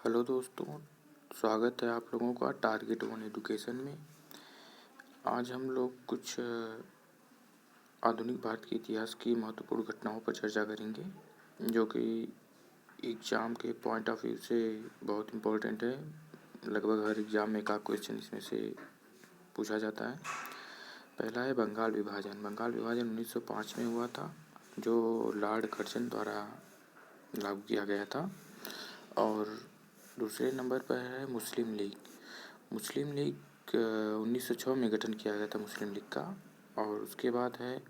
Hello दोस्तों, स्वागत है आप लोगों का टारगेट वन एजुकेशन में। आज हम लोग कुछ आधुनिक भारत के इतिहास की महत्वपूर्ण घटनाओं पर चर्चा करेंगे, जो कि एग्ज़ाम के पॉइंट ऑफ व्यू से बहुत इम्पोर्टेंट है। लगभग हर एग्ज़ाम में एक आध क्वेश्चन इसमें से पूछा जाता है। पहला है बंगाल विभाजन। बंगाल विभाजन 1905 में हुआ था, जो लॉर्ड कर्जन द्वारा लागू किया गया था। और दूसरे नंबर पर है मुस्लिम लीग। मुस्लिम लीग 1906 में गठन किया गया था मुस्लिम लीग का। और उसके बाद है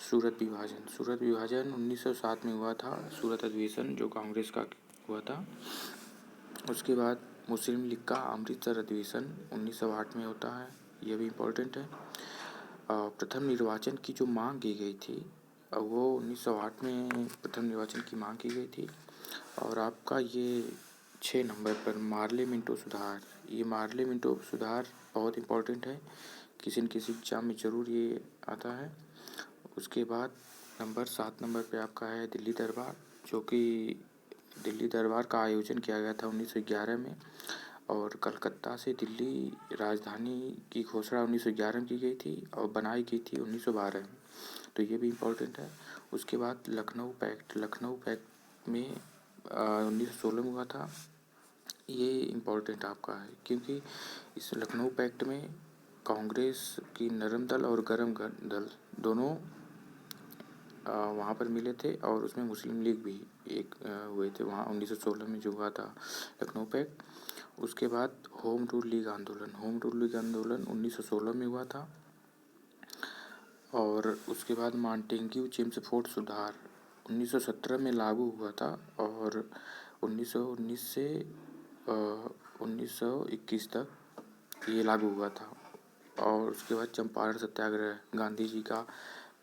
सूरत विभाजन। सूरत विभाजन 1907 में हुआ था, सूरत अधिवेशन जो कांग्रेस का हुआ था। उसके बाद मुस्लिम लीग का अमृतसर अधिवेशन 1908 में होता है, यह भी इम्पोर्टेंट है। प्रथम निर्वाचन की जो मांग की गई थी वो 1908 में प्रथम निर्वाचन की मांग की गई थी। और आपका ये 6 नंबर पर मार्लियामेंटो सुधार। ये मार्लियामेंटो सुधार बहुत इम्पोर्टेंट है, किसी न किसी एग्जाम में ज़रूर ये आता है। उसके बाद 7 नंबर पे आपका है दिल्ली दरबार, जो कि दिल्ली दरबार का आयोजन किया गया था 1911 में। और कलकत्ता से दिल्ली राजधानी की घोषणा 1911 में की गई थी और बनाई गई थी 1912 में, तो ये भी इम्पोर्टेंट है। उसके बाद लखनऊ पैक्ट। लखनऊ पैक्ट में 1916 में हुआ था। ये इम्पोर्टेंट आपका है, क्योंकि इस लखनऊ पैक्ट में कांग्रेस की नरम दल और गरम दल दोनों वहाँ पर मिले थे, और उसमें मुस्लिम लीग भी एक हुए थे वहाँ 1916 में जो हुआ था लखनऊ पैक्ट। उसके बाद होम रूल लीग आंदोलन। होम रूल लीग आंदोलन 1916 में हुआ था। और उसके बाद मॉन्टेग्यू चेम्सफोर्ड सुधार 1917 में लागू हुआ था, और 1919 से 1921 तक ये लागू हुआ था। और उसके बाद चंपारण सत्याग्रह। गांधी जी का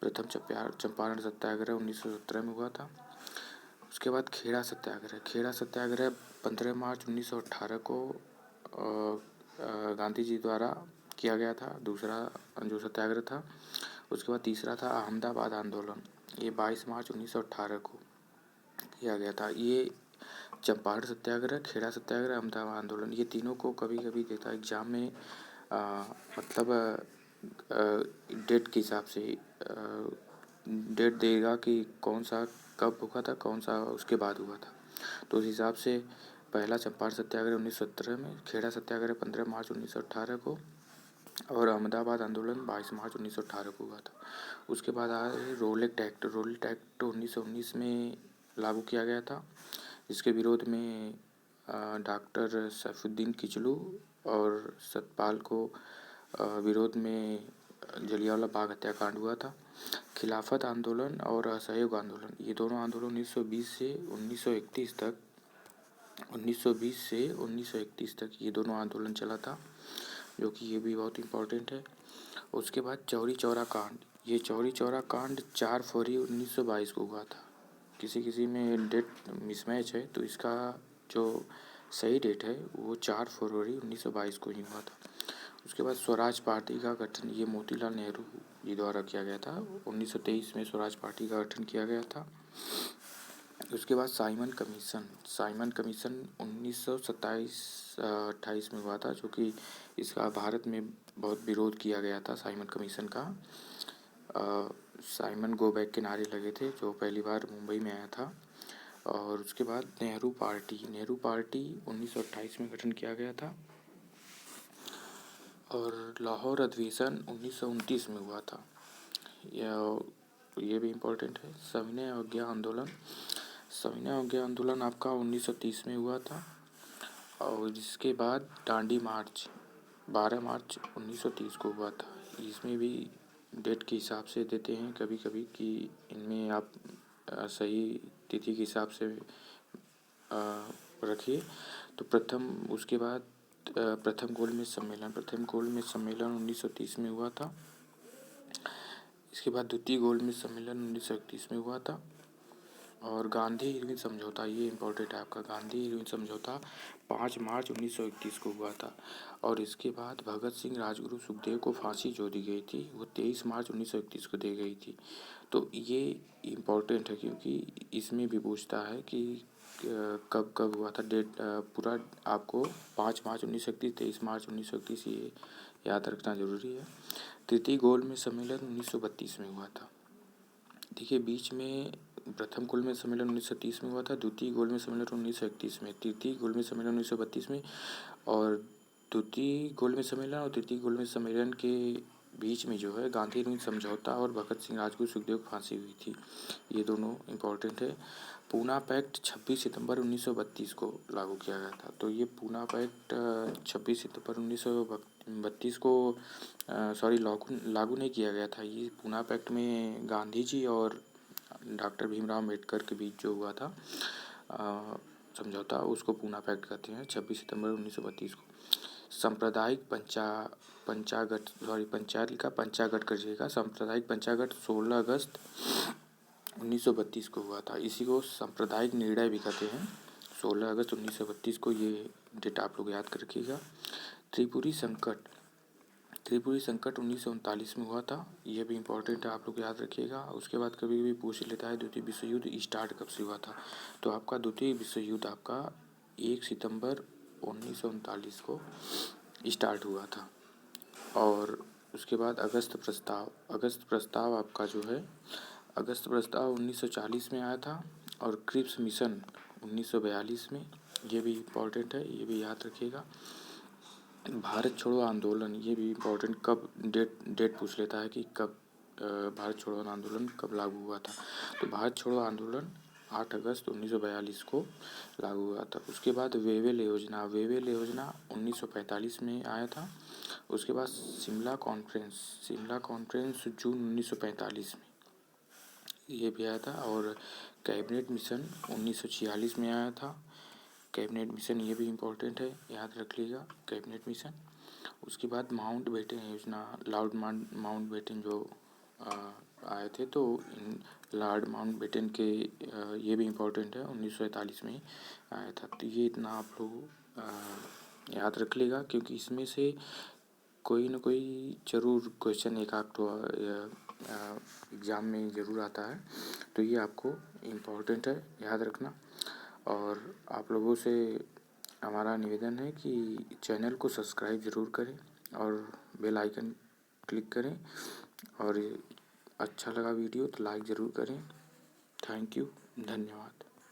प्रथम चंपारण सत्याग्रह 1917 में हुआ था। उसके बाद खेड़ा सत्याग्रह। खेड़ा सत्याग्रह 15 मार्च 1918 को गांधी जी द्वारा किया गया था, दूसरा जो सत्याग्रह था। उसके बाद तीसरा था अहमदाबाद आंदोलन, ये 22 मार्च 1918 को किया गया था। ये चंपारण सत्याग्रह, खेड़ा सत्याग्रह, अहमदाबाद आंदोलन, ये तीनों को कभी कभी देता है एग्जाम में, मतलब डेट के हिसाब से डेट देगा कि कौन सा कब हुआ था, कौन सा उसके बाद हुआ था। तो उस हिसाब से पहला चंपारण सत्याग्रह 1917 में, खेड़ा सत्याग्रह 15 मार्च 1918 को, और अहमदाबाद आंदोलन 22 मार्च 1918 को हुआ था। उसके बाद आया रोलेट एक्ट। रोलेट एक्ट 1919 में लागू किया गया था, जिसके विरोध में डॉक्टर सैफुद्दीन किचलू और सतपाल को विरोध में जलियांवाला बाग हत्याकांड हुआ था। खिलाफत आंदोलन और असहयोग आंदोलन, ये दोनों आंदोलन 1920 से 1931 तक 1920 से 1931 तक ये दोनों आंदोलन चला था, जो कि ये भी बहुत इम्पोर्टेंट है। उसके बाद चौरी चौरा कांड। ये चौरी चौरा कांड 4 फरवरी 1922 को हुआ था। किसी में डेट मिसमैच है, तो इसका जो सही डेट है वो 4 फरवरी 1922 को ही हुआ था। उसके बाद स्वराज पार्टी का गठन, ये मोतीलाल नेहरू जी द्वारा किया गया था। 1923 में स्वराज पार्टी का गठन किया गया था। उसके बाद साइमन कमीशन। साइमन कमीशन 1927-28 में हुआ था, जो कि इसका भारत में बहुत विरोध किया गया था साइमन कमीशन का। साइमन गो बैक के नारे लगे थे, जो पहली बार मुंबई में आया था। और उसके बाद नेहरू पार्टी। नेहरू पार्टी 1928 में गठन किया गया था। और लाहौर अधिवेशन 1929 में हुआ था, ये भी इम्पोर्टेंट है। सविनय अवज्ञा आंदोलन। सविनय अवज्ञा आंदोलन आपका 1930 में हुआ था। और जिसके बाद डांडी मार्च 12 मार्च 1930 को हुआ था। इसमें भी डेट के हिसाब से देते हैं कभी कभी कि इनमें आप सही तिथि के हिसाब से रखिए। तो उसके बाद प्रथम गोलमेज सम्मेलन। प्रथम गोलमेज सम्मेलन 1930 में हुआ था। इसके बाद द्वितीय गोलमेज सम्मेलन 1931 में हुआ था। और गांधी इरविन समझौता, ये इम्पोर्टेंट है आपका। गांधी इरविन समझौता 5 मार्च 1931 को हुआ था। और इसके बाद भगत सिंह, राजगुरु, सुखदेव को फांसी जो दी गई थी वो 23 मार्च 1931 को दी गई थी। तो ये इम्पोर्टेंट है, क्योंकि इसमें भी पूछता है कि कब कब हुआ था, डेट पूरा आपको 5 मार्च 1931, 23 मार्च 1931 ये याद रखना ज़रूरी है। तृतीय गोलमेज सम्मेलन 1932 में हुआ था। देखिए बीच में प्रथम गोलमेज सम्मेलन 1930 में हुआ था, द्वितीय गोलमेज सम्मेलन 1931 में, तृतीय गोलमेज सम्मेलन 1932 में, और द्वितीय गोलमेज सम्मेलन और तृतीय गोलमेज सम्मेलन के बीच में जो है गांधी नीति समझौता और भगत सिंह राजगुरु सुखदेव को फांसी हुई थी। ये दोनों इम्पोर्टेंट है। पूना पैक्ट 26 सितंबर 1932 को लागू किया गया था। तो ये पूना पैक्ट 26 सितंबर 1932 को लागू नहीं किया गया था। ये पूना पैक्ट में गांधी जी और डॉक्टर भीमराव अम्बेडकर के बीच जो हुआ था समझौता, उसको पूना पैक्ट कहते हैं, 26 सितंबर 1932 को। सांप्रदायिक पंचागठ करिएगा। सांप्रदायिक पंचागठ 16 अगस्त 1932 को हुआ था। इसी को सांप्रदायिक निर्णय भी कहते हैं। 16 अगस्त 1932 को ये डेट आप लोग याद रखिएगा। त्रिपुरी संकट 1939 में हुआ था। ये भी इम्पोर्टेंट है, आप लोग याद रखिएगा। उसके बाद कभी कभी पूछ लेता है द्वितीय विश्व युद्ध स्टार्ट कब से हुआ था। तो आपका द्वितीय विश्व युद्ध आपका 1 सितंबर 1939 को स्टार्ट हुआ था। और उसके बाद अगस्त प्रस्ताव आपका जो है, अगस्त प्रस्ताव 1940 में आया था, और क्रिप्स मिशन 1942 में। ये भी इम्पोर्टेंट है, ये भी याद रखिएगा। भारत छोड़ो आंदोलन, ये भी इम्पोर्टेंट, कब डेट पूछ लेता है कि कब भारत छोड़ो आंदोलन कब लागू हुआ था। तो भारत छोड़ो आंदोलन 8 अगस्त 1942 को लागू हुआ था। उसके बाद वेवेल योजना 1945 में आया था। उसके बाद शिमला कॉन्फ्रेंस जून 1945 में ये भी आया था। और कैबिनेट मिशन 1946 में आया था। कैबिनेट मिशन ये भी इम्पोर्टेंट है, याद रख लीजिएगा कैबिनेट मिशन। उसके बाद माउंट बेटन योजना, लॉर्ड माउंट बेटन जो आए थे, तो लॉर्ड माउंट बेटन के ये भी इम्पोर्टेंट है, 1947 में आया था। तो ये इतना आप लोग याद रख लेगा, क्योंकि इसमें से कोई ना कोई ज़रूर क्वेश्चन एक आध तो एग्ज़ाम में ज़रूर आता है। तो ये आपको इम्पोर्टेंट है, याद रखना। और आप लोगों से हमारा निवेदन है कि चैनल को सब्सक्राइब ज़रूर करें और बेल आइकन क्लिक करें, और अच्छा लगा वीडियो तो लाइक ज़रूर करें। थैंक यू, धन्यवाद।